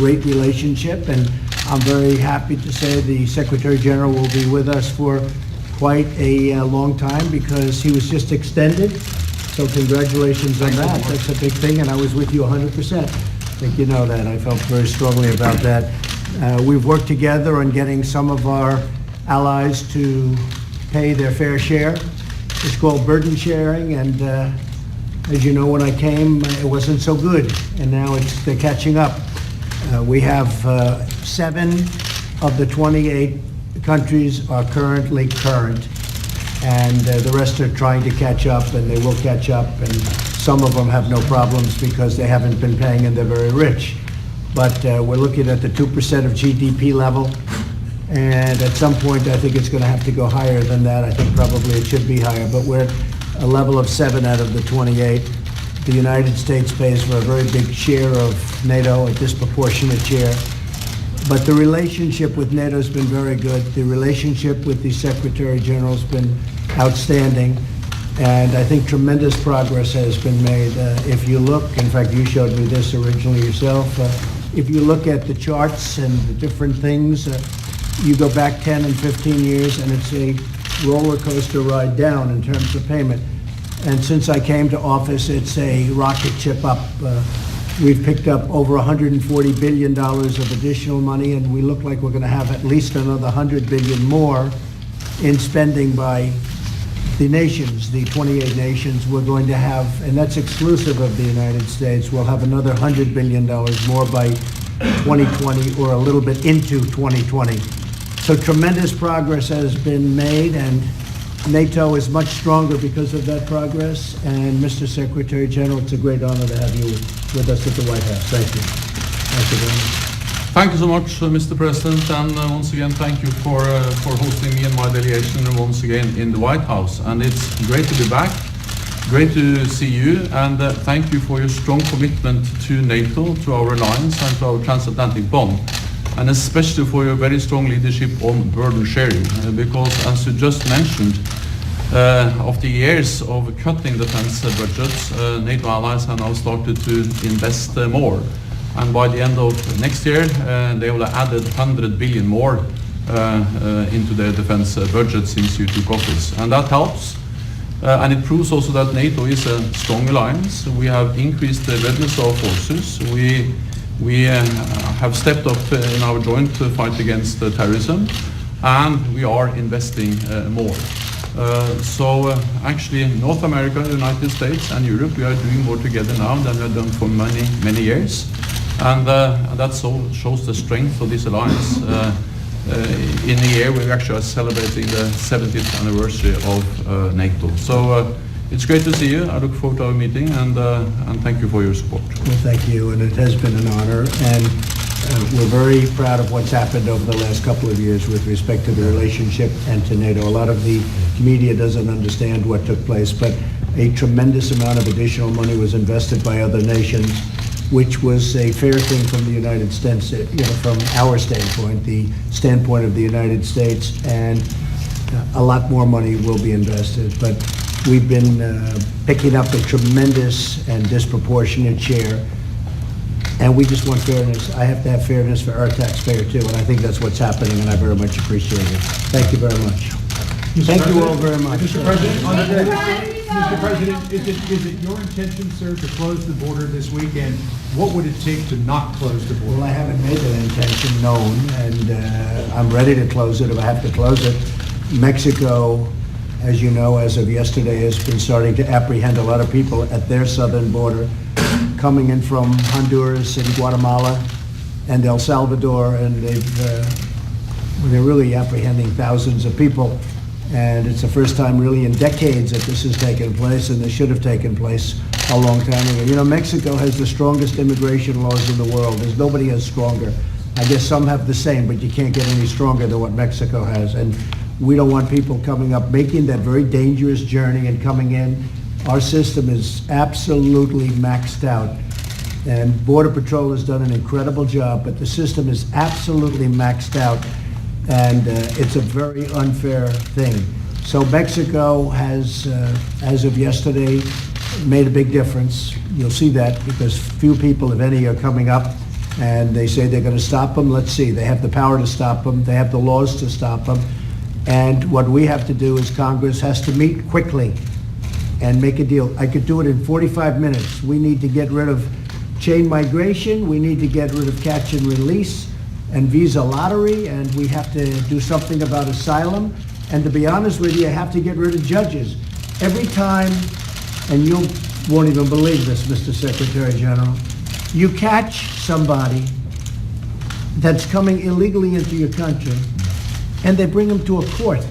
great relationship, and I'm very happy to say the Secretary General will be with us for quite a long time because he was just extended. So congratulations on that. That's a big thing, and I was with you 100%. I think you know that. I felt very strongly about that. We've worked together on getting some of our allies to pay their fair share. It's called burden sharing, and as you know, when I came, it wasn't so good, and now they're catching up. We have 7 of the 28 countries are currently current, and the rest are trying to catch up, and they will catch up, and some of them have no problems because they haven't been paying and they're very rich. But we're looking at the 2% of GDP level, and at some point I think it's going to have to go higher than that. I think probably it should be higher, but we're at a level of 7 out of the 28. The United States pays for a very big share of NATO, a disproportionate share. But the relationship with NATO has been very good. The relationship with the Secretary General has been outstanding. And I think tremendous progress has been made. If you look, in fact, you showed me this originally yourself. If you look at the charts and the different things, you go back 10 and 15 years, and it's a roller coaster ride down in terms of payment. And since I came to office, it's a rocket ship up. We've picked up over $140 billion of additional money, and we look like we're going to have at least another $100 billion more in spending by the nations, the 28 nations. We're going to have, and that's exclusive of the United States, we'll have another $100 billion more by 2020 or a little bit into 2020. So tremendous progress has been made, and NATO is much stronger because of that progress. And Mr. Secretary General, it's a great honor to have you with us at the White House. Thank you. Thank you very much. Thank you so much, Mr. President, and once again, thank you for hosting me and my delegation once again in the White House. And it's great to be back, great to see you, and thank you for your strong commitment to NATO, to our alliance, and to our transatlantic bond, and especially for your very strong leadership on burden sharing, because as you just mentioned, after years of cutting defense budgets, NATO allies have now started to invest more. And by the end of next year, they will have added 100 billion more into their defense budget since you took office. And that helps. And it proves also that NATO is a strong alliance. We have increased the readiness of our forces. We have stepped up in our joint fight against terrorism, and we are investing more. So actually, North America, United States, and Europe, we are doing more together now than we have done for many, many years. And that shows the strength of this alliance in a year where we actually are celebrating the 70th anniversary of NATO. So it's great to see you. I look forward to our meeting, and thank you for your support. Well, thank you, and it has been an honor. And we're very proud of what's happened over the last couple of years with respect to the relationship and to NATO. A lot of the media doesn't understand what took place, but a tremendous amount of additional money was invested by other nations, which was a fair thing from the United States, from our standpoint, the standpoint of the United States, and a lot more money will be invested. But we've been picking up a tremendous and disproportionate share, and we just want fairness. I have to have fairness for our taxpayer too, and I think that's what's happening, and I very much appreciate it. Thank you very much. Thank you all very much. Mr. President, Mr. President, is it your intention, sir, to close the border this weekend? What would it take to not close the border? Well, I haven't made that intention known, and I'm ready to close it if I have to close it. Mexico, as you know, as of yesterday, has been starting to apprehend a lot of people at their southern border, coming in from Honduras and Guatemala and El Salvador, and they're really apprehending thousands of people. And it's the first time really in decades that this has taken place, and this should have taken place a long time ago. You know, Mexico has the strongest immigration laws in the world. There's nobody has stronger. I guess some have the same, but you can't get any stronger than what Mexico has. And we don't want people coming up, making that very dangerous journey and coming in. Our system is absolutely maxed out. And Border Patrol has done an incredible job, but the system is absolutely maxed out. And it's a very unfair thing. So Mexico has, as of yesterday, made a big difference. You'll see that because few people, if any, are coming up. And they say they're going to stop them. Let's see. They have the power to stop them. They have the laws to stop them. And what we have to do is Congress has to meet quickly and make a deal. I could do it in 45 minutes. We need to get rid of chain migration. We need to get rid of catch and release and visa lottery. And we have to do something about asylum. And to be honest with you, I have to get rid of judges. Every time, and you won't even believe this, Mr. Secretary General, you catch somebody that's coming illegally into your country, and they bring them to a court.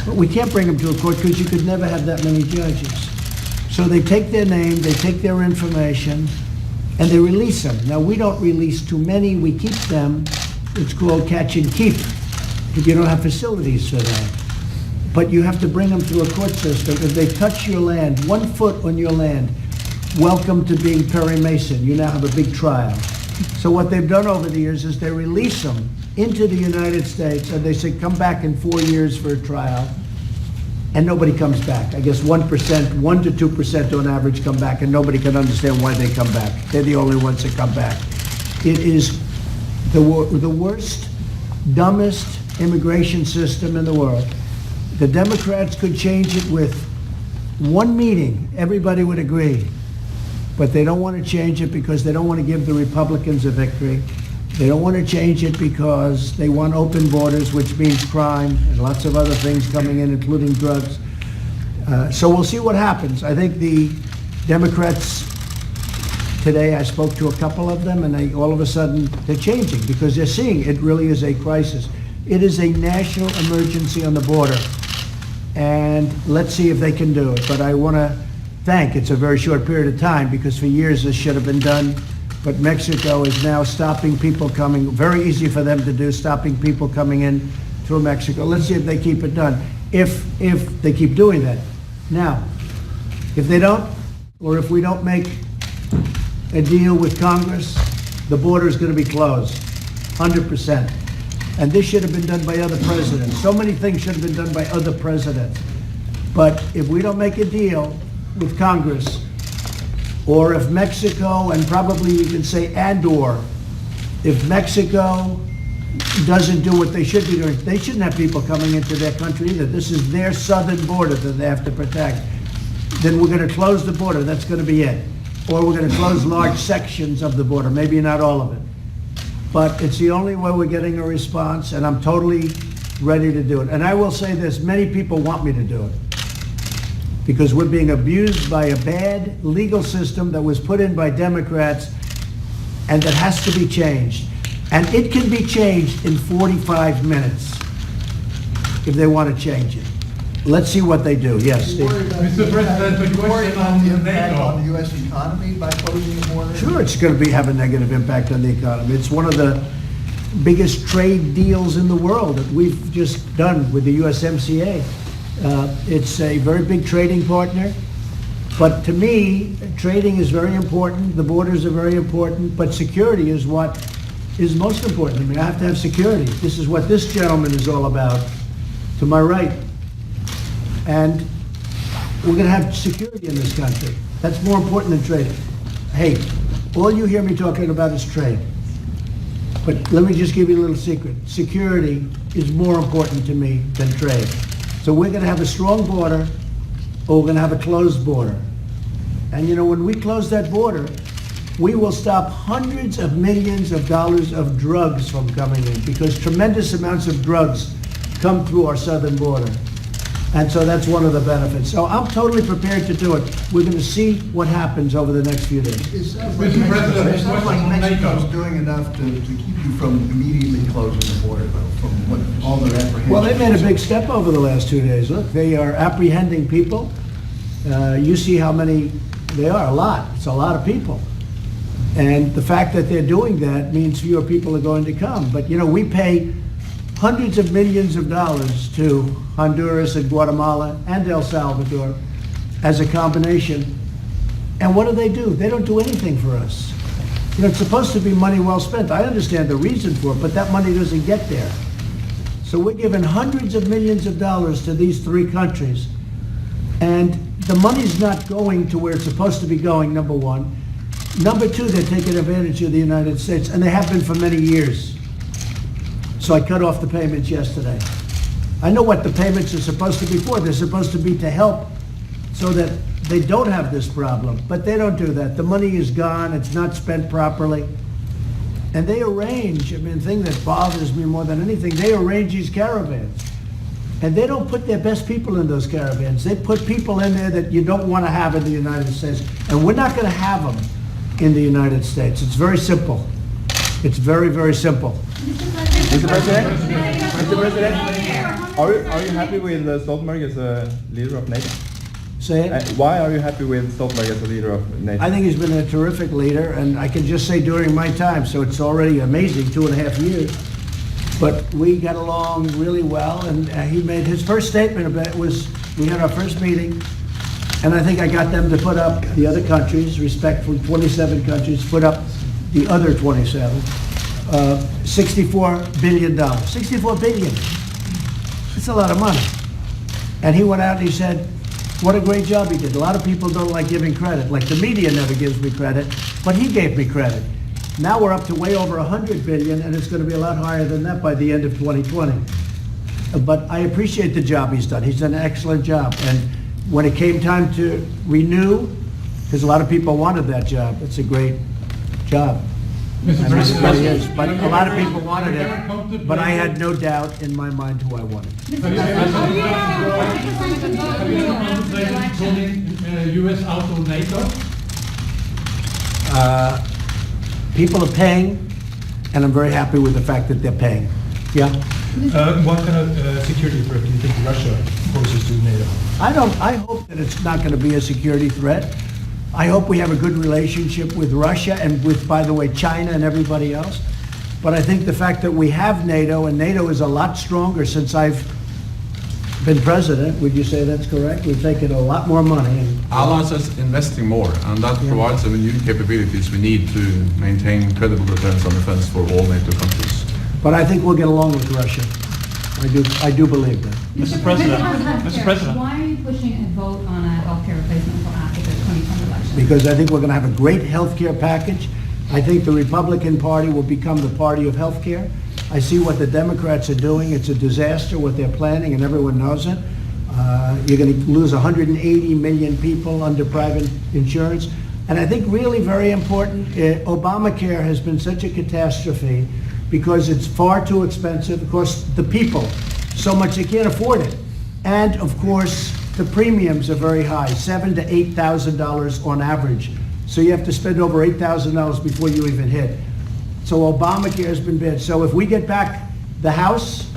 But we can't bring them to a court because you could never have that many judges. So they take their name, they take their information, and they release them. Now, we don't release too many, we keep them. It's called catch and keep, if you don't have facilities for that. But you have to bring them through a court system. If they touch your land, 1 foot on your land, welcome to being Perry Mason. You now have a big trial. So what they've done over the years is they release them into the United States, and they say, come back in 4 years for a trial, and nobody comes back. I guess 1%, 1 to 2% on average come back, and nobody can understand why they come back. They're the only ones that come back. It is the worst, dumbest immigration system in the world. The Democrats could change it with one meeting. Everybody would agree. But they don't want to change it because they don't want to give the Republicans a victory. They don't want to change it because they want open borders, which means crime and lots of other things coming in, including drugs. So we'll see what happens. I think the Democrats today, I spoke to a couple of them, and all of a sudden they're changing because they're seeing it really is a crisis. It is a national emergency on the border. And let's see if they can do it. But I want to thank, it's a very short period of time because for years this should have been done. But Mexico is now stopping people coming, very easy for them to do, stopping people coming in through Mexico. Let's see if they keep it done, if they keep doing that. Now, if they don't, or if we don't make a deal with Congress, the border is going to be closed, 100%. And this should have been done by other presidents. So many things should have been done by other presidents. But if we don't make a deal with Congress, or if Mexico, and probably you can say and/or, if Mexico doesn't do what they should be doing, they shouldn't have people coming into their country either. This is their southern border that they have to protect. Then we're going to close the border. That's going to be it. Or we're going to close large sections of the border, maybe not all of it. But it's the only way we're getting a response, and I'm totally ready to do it. And I will say this, many people want me to do it because we're being abused by a bad legal system that was put in by Democrats and that has to be changed. And it can be changed in 45 minutes if they want to change it. Let's see what they do. Yes, Steve. Mr. President, the question on the impact on the U.S. economy by closing the border? Sure, it's going to have a negative impact on the economy. It's one of the biggest trade deals in the world that we've just done with the USMCA. It's a very big trading partner. But to me, trading is very important. The borders are very important. But security is what is most important to me. I have to have security. This is what this gentleman is all about, to my right. And we're going to have security in this country. That's more important than trade. Hey, all you hear me talking about is trade. But let me just give you a little secret. Security is more important to me than trade. So we're going to have a strong border, or we're going to have a closed border. And you know, when we close that border, we will stop hundreds of millions of dollars of drugs from coming in, because tremendous amounts of drugs come through our southern border. And so that's one of the benefits. So I'm totally prepared to do it. We're going to see what happens over the next few days. It sounds like Mexico's doing enough to keep you from immediately closing the border, though, from what all their apprehensions. Well, they made a big step over the last 2 days. Look, they are apprehending people. You see how many they are, a lot. It's a lot of people. And the fact that they're doing that means fewer people are going to come. But, you know, we pay hundreds of millions of dollars to Honduras and Guatemala and El Salvador as a combination. And what do? They don't do anything for us. You know, it's supposed to be money well spent. I understand the reason for it, but that money doesn't get there. So we're giving hundreds of millions of dollars to these three countries, and the money's not going to where it's supposed to be going, number one. Number two, they're taking advantage of the United States, and they have been for many years. So I cut off the payments yesterday. I know what the payments are supposed to be for. They're supposed to be to help so that they don't have this problem, but they don't do that. The money is gone, it's not spent properly. And they arrange, I mean, the thing that bothers me more than anything, they arrange these caravans. And they don't put their best people in those caravans. They put people in there that you don't want to have in the United States. And we're not going to have them in the United States. It's very simple. It's very, very simple. Mr. President, are you happy with Stoltenberg as a leader of NATO? Say it. Why are you happy with Stoltenberg as a leader of NATO? I think he's been a terrific leader, and I can just say during my time, so it's already amazing, 2.5 years. But we got along really well, and he made his first statement about it was, we had our first meeting, and I think I got them to put up the other countries, respectfully, 27 countries, put up the other 27, $64 billion. $64 billion. It's a lot of money. And he went out and he said, what a great job he did. A lot of people don't like giving credit. Like the media never gives me credit, but he gave me credit. Now we're up to way over 100 billion, and it's going to be a lot higher than that by the end of 2020. But I appreciate the job he's done. He's done an excellent job. And when it came time to renew, because a lot of people wanted that job, it's a great job. Mr. And President, everybody is. But a lot of people wanted it, but I had no doubt in my mind who I wanted. Have you ever contemplated pulling U.S. out of NATO? People are paying, and I'm very happy with the fact that they're paying. Yeah? What kind of security threat do you think Russia poses to NATO? I hope that it's not going to be a security threat. I hope we have a good relationship with Russia and with, by the way, China and everybody else. But I think the fact that we have NATO, and NATO is a lot stronger since I've been president, would you say that's correct? We've taken a lot more money. And Allies is investing more, and that provides the new capabilities we need to maintain credible deterrence and defense for all NATO countries. But I think we'll get along with Russia. I do believe that. Mr. President, why are you pushing a vote on a healthcare replacement for after the 2020 election? Because I think we're going to have a great health care package. I think the Republican Party will become the party of health care. I see what the Democrats are doing. It's a disaster what they're planning, and everyone knows it. You're going to lose 180 million people under private insurance. And I think really very important, Obamacare has been such a catastrophe because it's far too expensive. Of course, the people, so much they can't afford it. And of course, the premiums are very high, $7,000 to $8,000 on average. So you have to spend over $8,000 before you even hit. So Obamacare has been bad. So if we get back the House,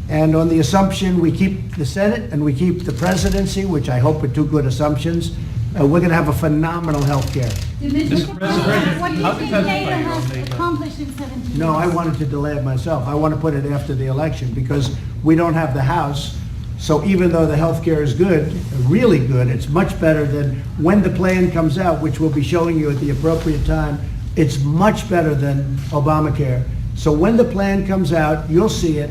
and on the assumption we keep the Senate and we keep the presidency, which I hope are two good assumptions, we're going to have a phenomenal health care. Mr. President, What do you think NATO has accomplished in 17 years? No, I wanted to delay it myself. I want to put it after the election because we don't have the House. So even though the health care is good, really good, it's much better than when the plan comes out, which we'll be showing you at the appropriate time. It's much better than Obamacare. So when the plan comes out, you'll see it.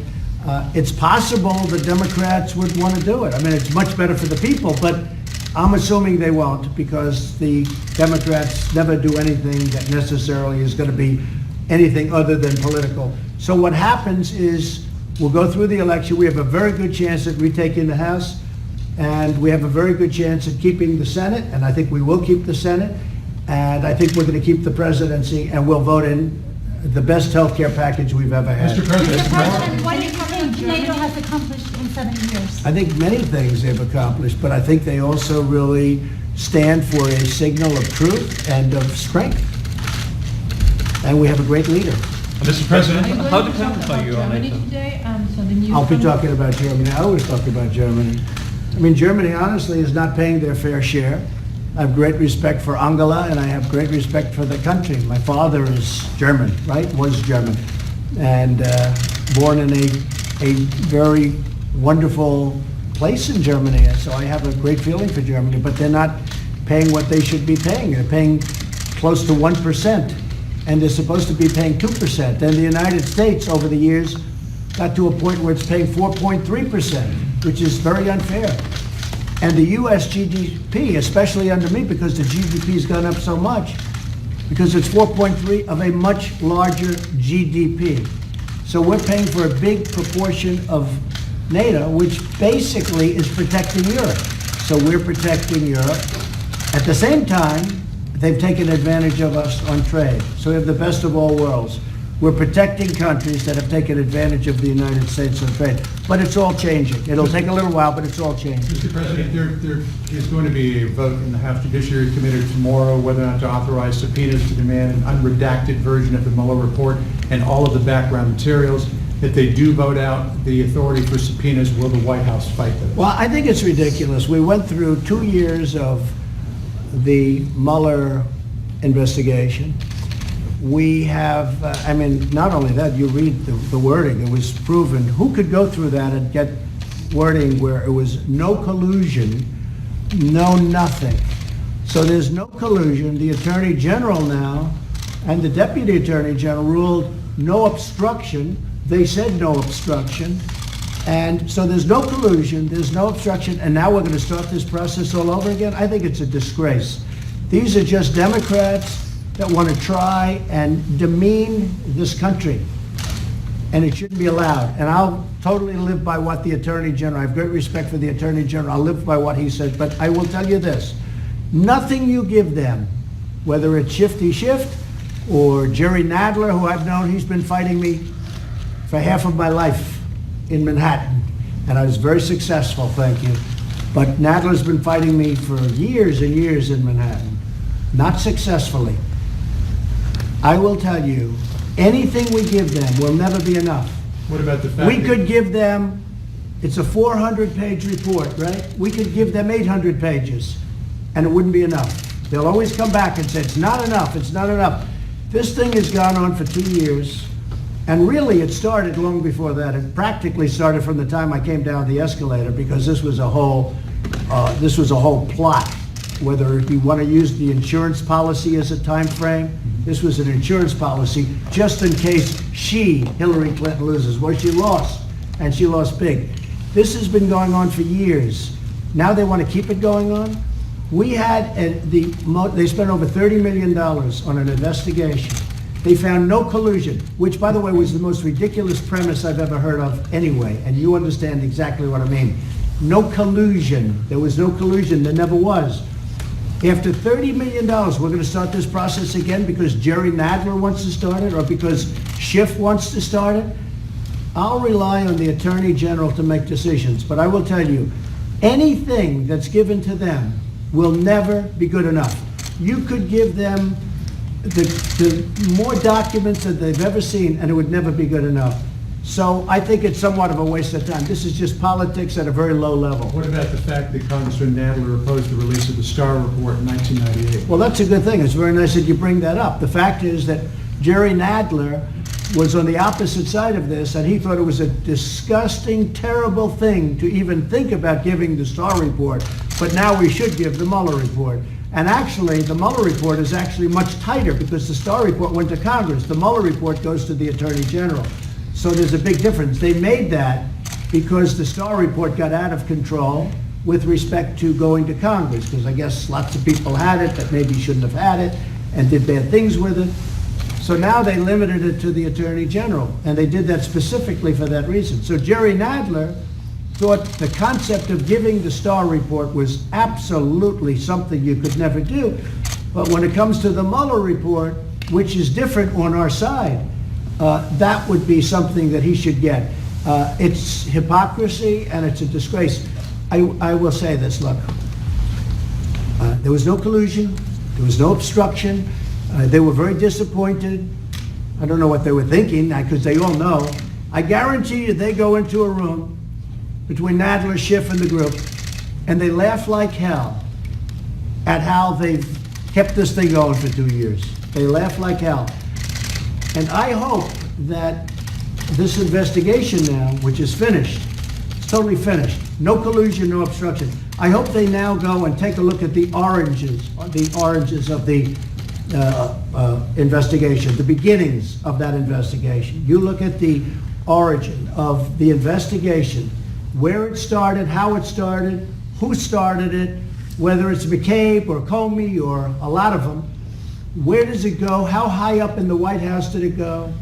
It's possible the Democrats would want to do it. I mean, it's much better for the people, but I'm assuming they won't because the Democrats never do anything that necessarily is going to be anything other than political. So what happens is we'll go through the election. We have a very good chance at retaking the House, and we have a very good chance at keeping the Senate, and I think we will keep the Senate, and I think we're going to keep the presidency, and we'll vote in the best health care package we've ever had. Mr. President, Mr. President, what do you think NATO has accomplished in 7 years? I think many things they've accomplished, but I think they also really stand for a signal of truth and of strength. And we have a great leader. Mr. President, how dependent are you on NATO? I'll be talking about Germany. I always talk about Germany. I mean, Germany honestly is not paying their fair share. I have great respect for Angela, and I have great respect for the country. My father is German, right? Was German, and born in a very wonderful place in Germany. So I have a great feeling for Germany, but they're not paying what they should be paying. They're paying close to 1%, and they're supposed to be paying 2%. And the United States, over the years, got to a point where it's paying 4.3%, which is very unfair. And the U.S. GDP, especially under me, because the GDP has gone up so much, because it's 4.3 of a much larger GDP. So we're paying for a big proportion of NATO, which basically is protecting Europe. So we're protecting Europe. At the same time, they've taken advantage of us on trade. So we have the best of all worlds. We're protecting countries that have taken advantage of the United States on trade. But it's all changing. It'll take a little while, but it's all changing. Mr. President, there is going to be a vote in the House Judiciary Committee tomorrow whether or not to authorize subpoenas to demand an unredacted version of the Mueller report and all of the background materials. If they do vote out the authority for subpoenas, will the White House fight them? Well, I think it's ridiculous. We went through 2 years of the Mueller investigation. We have, not only that, you read the wording, it was proven. Who could go through that and get wording where it was no collusion, no nothing? So there's no collusion. The Attorney General now and the Deputy Attorney General ruled no obstruction. They said no obstruction. And so there's no collusion, there's no obstruction, and now we're going to start this process all over again? I think it's a disgrace. These are just Democrats that want to try and demean this country, and it shouldn't be allowed. And I'll totally live by what the Attorney General, I have great respect for the Attorney General, I'll live by what he said, but I will tell you this, nothing you give them, whether it's Shifty Schiff or Jerry Nadler, who I've known, he's been fighting me for half of my life in Manhattan, and I was very successful, thank you. But Nadler's been fighting me for years and years in Manhattan, not successfully. I will tell you, anything we give them will never be enough. What about the fact We that- could give them, it's a 400-page report, right? We could give them 800 pages, and it wouldn't be enough. They'll always come back and say, it's not enough, it's not enough. This thing has gone on for 2 years, and really it started long before that. It practically started from the time I came down the escalator, because this was a whole plot. Whether you want to use the insurance policy as a time frame, this was an insurance policy just in case Hillary Clinton, loses. Well, she lost, and she lost big. This has been going on for years. Now they want to keep it going on? We had, they spent over $30 million on an investigation. They found no collusion, which, by the way, was the most ridiculous premise I've ever heard of anyway, and you understand exactly what I mean. No collusion. There was no collusion. There never was. After $30 million, we're going to start this process again because Jerry Nadler wants to start it or because Schiff wants to start it. I'll rely on the Attorney General to make decisions, but I will tell you, anything that's given to them will never be good enough. You could give them the more documents that they've ever seen, and it would never be good enough. So I think it's somewhat of a waste of time. This is just politics at a very low level. What about the fact that Congressman Nadler opposed the release of the Starr report in 1998? Well, that's a good thing. It's very nice that you bring that up. The fact is that Jerry Nadler was on the opposite side of this, and he thought it was a disgusting, terrible thing to even think about giving the Starr report, but now we should give the Mueller report. And actually, the Mueller report is actually much tighter because the Starr report went to Congress. The Mueller report goes to the Attorney General. So there's a big difference. They made that because the Starr report got out of control with respect to going to Congress, because I guess lots of people had it that maybe shouldn't have had it and did bad things with it. So now they limited it to the Attorney General, and they did that specifically for that reason. So Jerry Nadler thought the concept of giving the Starr report was absolutely something you could never do. But when it comes to the Mueller report, which is different on our side, that would be something that he should get. It's hypocrisy and it's a disgrace. I will say this, look, there was no collusion, there was no obstruction, they were very disappointed. I don't know what they were thinking, because they all know. I guarantee you they go into a room between Nadler, Schiff, and the group, and they laugh like hell at how they've kept this thing going for 2 years. They laugh like hell. And I hope that this investigation now, which is finished, it's totally finished, no collusion, no obstruction. I hope they now go and take a look at the oranges of the investigation, the beginnings of that investigation. You look at the origin of the investigation, where it started, how it started, who started it, whether it's McCabe or Comey or a lot of them, Where does it go? How high up in the White House did it go?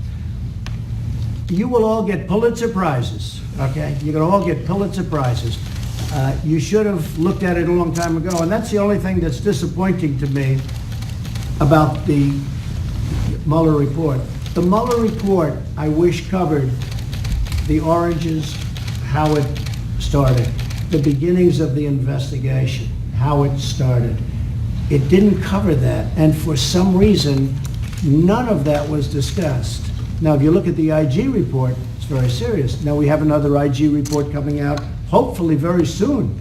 You will all get Pulitzer Prizes, okay? You're going to all get Pulitzer Prizes. You should have looked at it a long time ago, and that's the only thing that's disappointing to me about the Mueller report. The Mueller report, I wish, covered the oranges, how it started, the beginnings of the investigation, how it started. It didn't cover that, and for some reason, none of that was discussed. Now, if you look at the IG report, it's very serious. Now, we have another IG report coming out, hopefully very soon.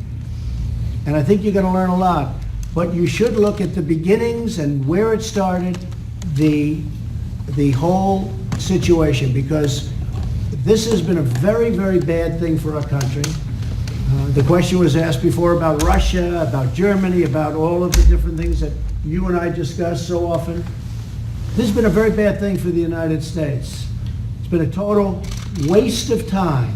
And I think you're going to learn a lot. But you should look at the beginnings and where it started, the whole situation, because this has been a very, very bad thing for our country. The question was asked before about Russia, about Germany, about all of the different things that you and I discuss so often. This has been a very bad thing for the United States. It's been a total waste of time.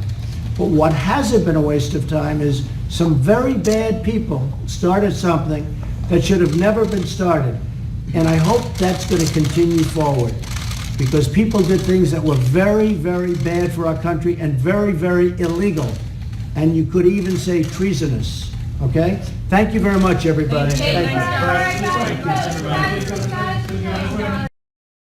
But what hasn't been a waste of time is some very bad people started something that should have never been started. And I hope that's going to continue forward, because people did things that were very, very bad for our country and very, very illegal. And you could even say treasonous. Okay? Thank you very much, everybody. Thank you. Thank you.